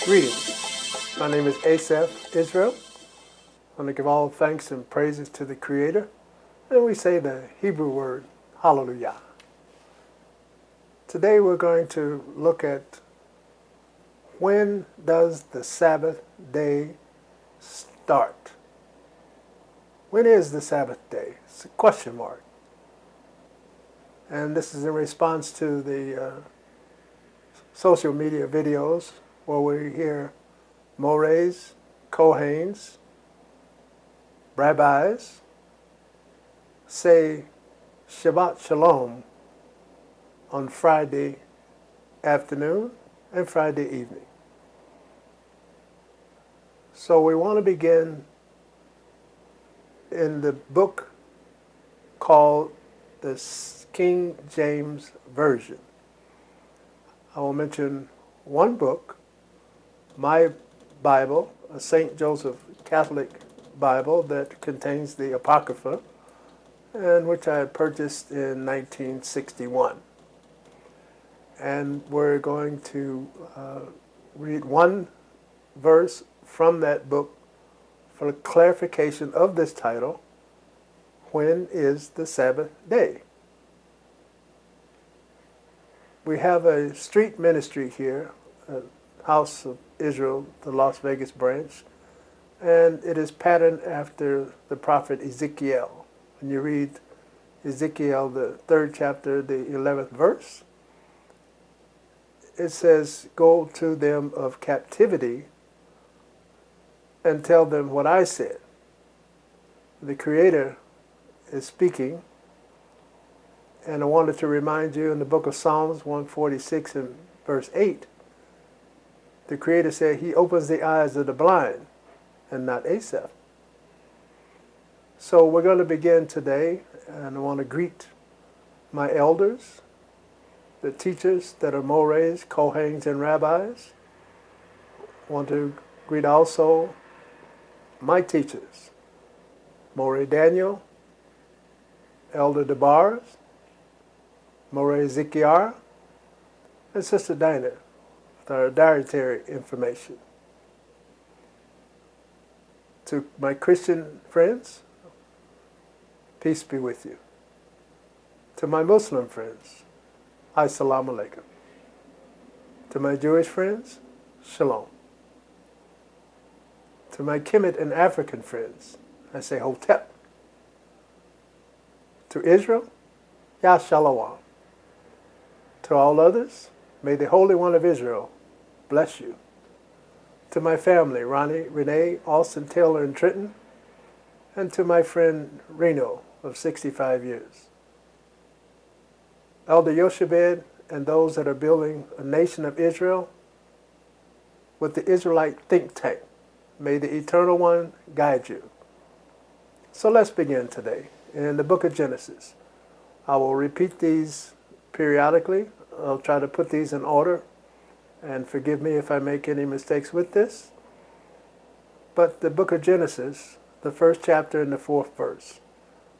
Greetings. My name is Asaph Israel. I want to give all thanks and praises to the Creator. And we say the Hebrew word, hallelujah. Today we're going to look at when does the Sabbath day start? When is the Sabbath day? It's a question mark. And this is in response to the social media videos where we hear mores, kohanes, rabbis say Shabbat Shalom on Friday afternoon and Friday evening. So we want to begin in the book called the King James Version. I will mention one book, my Bible, a St. Joseph Catholic Bible that contains the Apocrypha, and which I had purchased in 1961. And we're going to read one verse from that book for the clarification of this title, When is the Sabbath Day? We have a street ministry here, House of Israel, the Las Vegas branch, and it is patterned after the prophet Ezekiel. When you read Ezekiel, the 3rd chapter, the 11th verse, it says, "Go to them of captivity and tell them what I said." The Creator is speaking, and I wanted to remind you in the book of Psalms 146 and verse 8, the Creator said He opens the eyes of the blind and not Asaph. So we're going to begin today, and I want to greet my elders, the teachers that are mores, kohanes, and rabbis. I want to greet also my teachers, More Daniel, Elder DeBars, More Zikiar, and Sister Dinah with our dietary information. To my Christian friends, peace be with you. To my Muslim friends, Assalamu alaikum. To my Jewish friends, Shalom. To my Kemet and African friends, I say Hotep. To Israel, Yah Shalom. To all others, may the Holy One of Israel bless you. To my family, Ronnie, Renee, Austin, Taylor, and Trenton, and to my friend Reno of 65 years. Elder Yoshebed and those that are building a nation of Israel with the Israelite think tank, may the Eternal One guide you. So let's begin today. In the book of Genesis, I will repeat these periodically. I'll try to put these in order, and forgive me if I make any mistakes with this. But the book of Genesis, the 1st chapter and the 4th verse,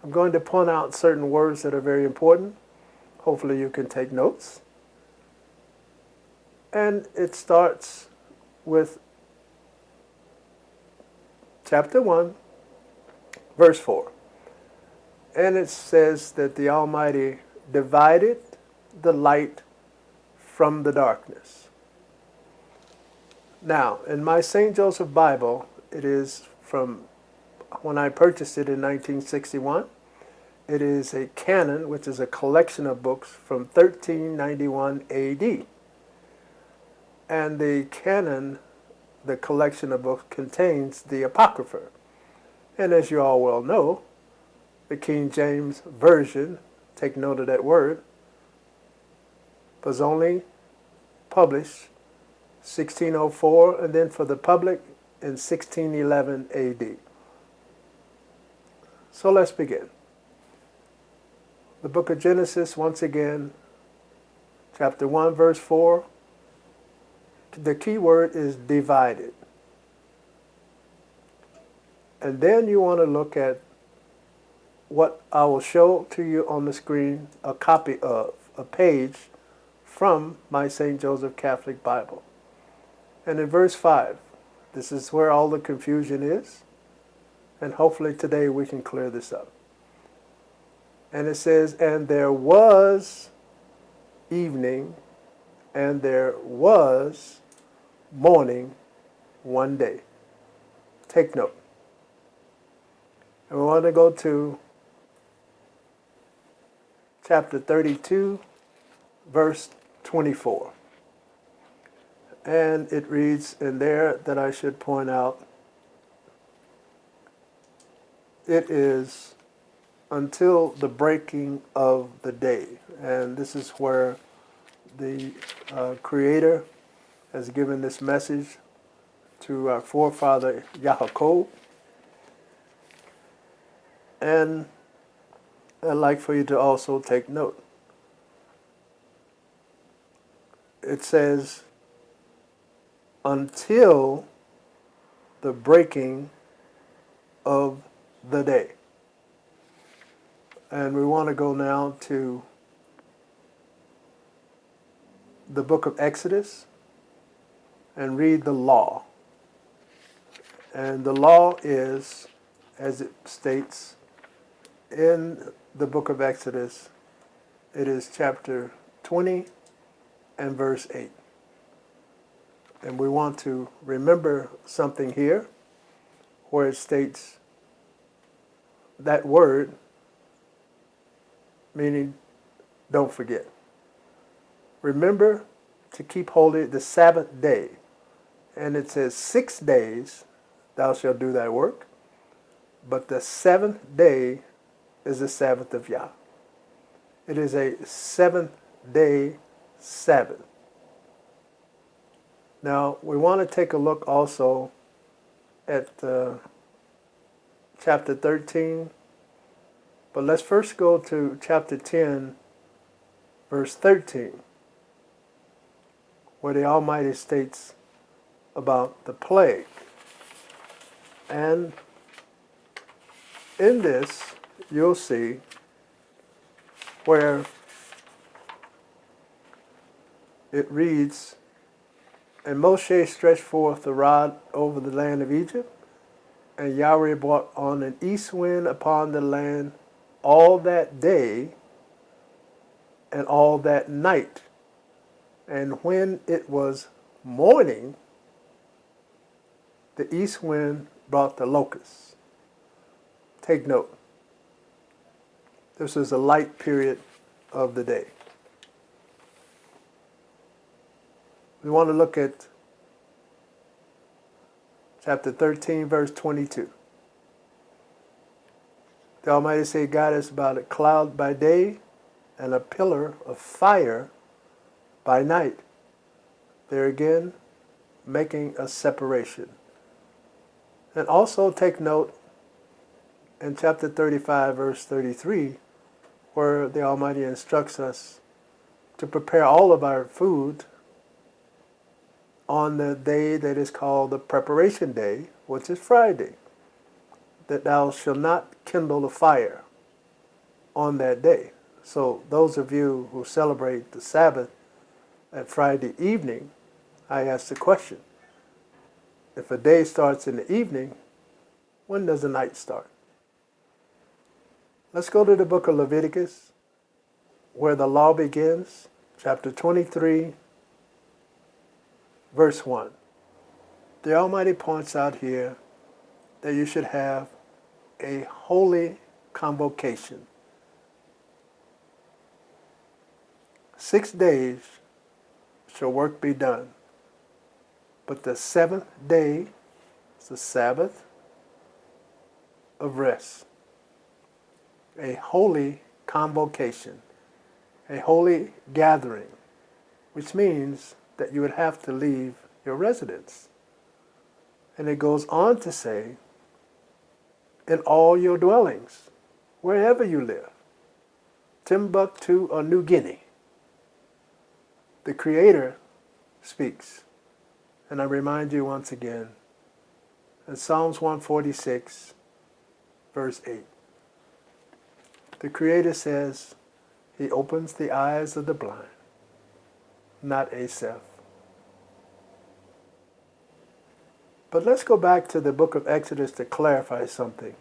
I'm going to point out certain words that are very important. Hopefully you can take notes. And it starts with chapter 1, verse 4. And it says that the Almighty divided the light from the darkness. Now, in my St. Joseph Bible, it is from when I purchased it in 1961. It is a canon, which is a collection of books from 1391 AD. And the canon, the collection of books, contains the Apocrypha. And as you all well know, the King James Version, take note of that word, was only published 1604, and then for the public in 1611 AD. So let's begin. The book of Genesis, once again, chapter 1, verse 4, the key word is divided. And then you want to look at what I will show to you on the screen, a copy of, a page from my St. Joseph Catholic Bible. And in verse 5, this is where all the confusion is. And hopefully today we can clear this up. And it says, and there was evening, and there was morning one day. Take note. And we want to go to chapter 32, verse 24. And it reads in there that I should point out, it is until the breaking of the day. And this is where the Creator has given this message to our forefather Yaakov. And I'd like for you to also take note. It says, until the breaking of the day. And we want to go now to the book of Exodus and read the law. And the law is, as it states in the book of Exodus, it is chapter 20 and verse 8. And we want to remember something here where it states that word, meaning don't forget. Remember to keep holy the Sabbath day. And it says 6 days thou shalt do thy work, but the seventh day is the Sabbath of Yah. It is a 7-day Sabbath. Now, we want to take a look also at chapter 13, but let's first go to chapter 10, verse 13, where the Almighty states about the plague. And in this, you'll see where it reads, and Moshe stretched forth the rod over the land of Egypt, and Yahweh brought on an east wind upon the land all that day and all that night. And when it was morning, the east wind brought the locusts. Take note. This is a light period of the day. We want to look at chapter 13, verse 22. The Almighty said, God is about a cloud by day and a pillar of fire by night. There again, making a separation. And also take note in chapter 35, verse 33, where the Almighty instructs us to prepare all of our food on the day that is called the preparation day, which is Friday, that thou shalt not kindle a fire on that day. So those of you who celebrate the Sabbath at Friday evening, I ask the question, if a day starts in the evening, when does the night start? Let's go to the book of Leviticus, where the law begins, chapter 23, verse 1. The Almighty points out here that you should have a holy convocation. 6 days shall work be done, but the seventh day is the Sabbath of rest. A holy convocation, a holy gathering, which means that you would have to leave your residence. And it goes on to say, in all your dwellings, wherever you live, Timbuktu or New Guinea, the Creator speaks. And I remind you once again, in Psalms 146, verse 8, the Creator says, He opens the eyes of the blind, not Asaph. But let's go back to the book of Exodus to clarify something.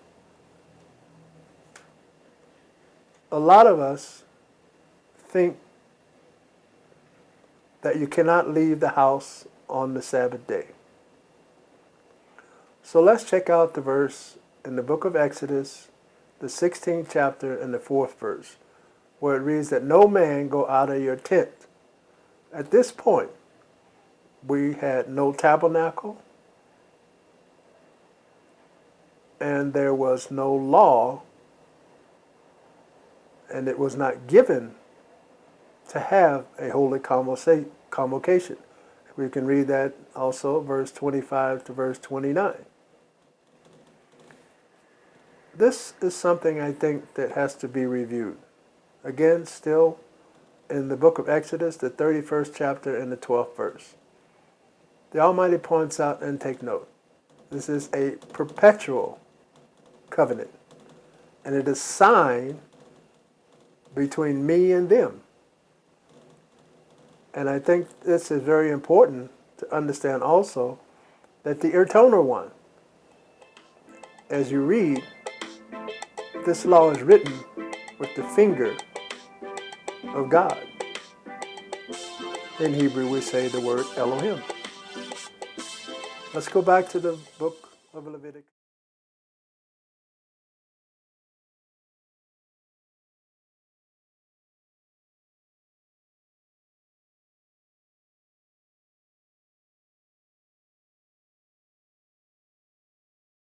A lot of us think that you cannot leave the house on the Sabbath day. So let's check out the verse in the book of Exodus, the 16th chapter and the 4th verse, where it reads that no man go out of your tent. At this point, we had no tabernacle, and there was no law, and it was not given to have a holy convocation. We can read that also, verse 25 to verse 29. This is something I think that has to be reviewed. Again, still in the book of Exodus, the 31st chapter and the 12th verse. The Almighty points out, and take note, this is a perpetual covenant, and it is signed between me and them. And I think this is very important to understand also that the Eternal One, as you read, this law is written with the finger of God. In Hebrew, we say the word Elohim. Let's go back to the book of Leviticus.